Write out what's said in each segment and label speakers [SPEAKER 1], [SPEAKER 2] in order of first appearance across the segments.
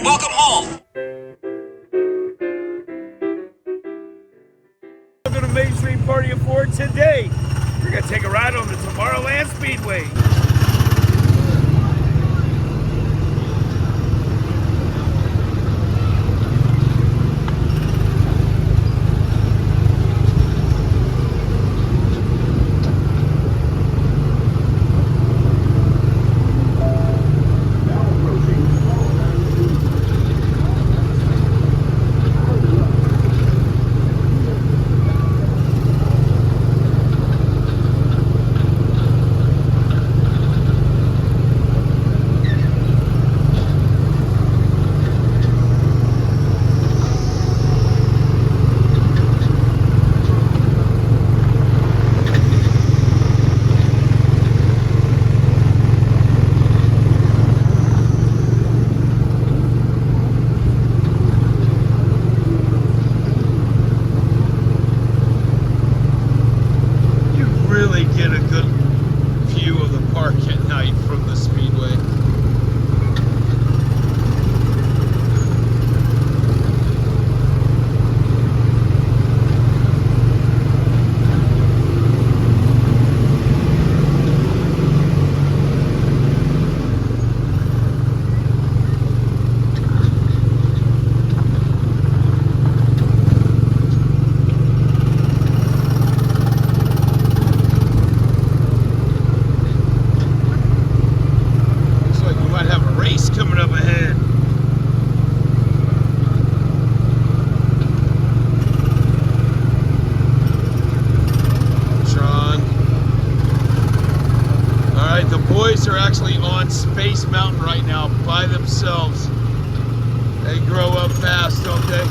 [SPEAKER 1] Welcome home.
[SPEAKER 2] Welcome to Main Street Party of 4 today. We're going to take a ride on the Tomorrowland Speedway. Get a good view of the park at night from the Speedway. Coming up ahead. Tron. Alright, the boys are actually on Space Mountain right now by themselves. They grow up fast, don't they?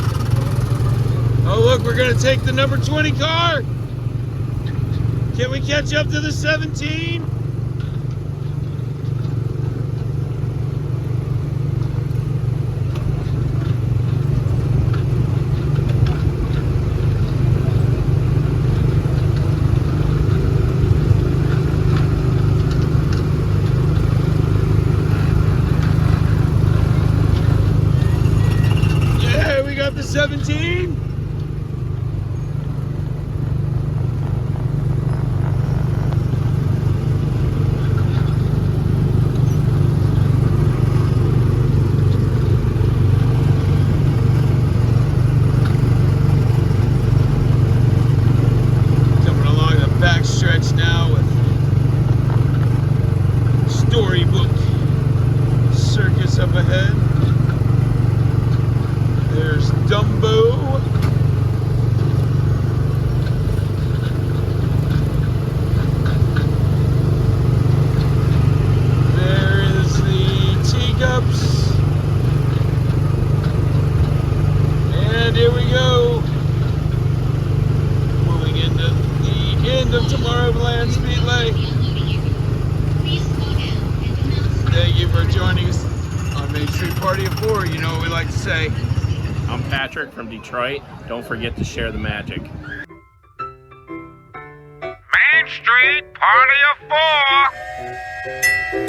[SPEAKER 2] Oh look, we're gonna take the number 20 car! Can we catch up to the 17? The 17. Coming along the back stretch now with Storybook Circus up ahead. There's Dumbo. There is the Teacups. And here we go. Moving into the end of Tomorrowland Speedway. Thank you for joining us on Main Street Party of 4. You know what we like to say.
[SPEAKER 3] I'm Patrick from Detroit. Don't forget to share the magic.
[SPEAKER 4] Main Street Party of 4.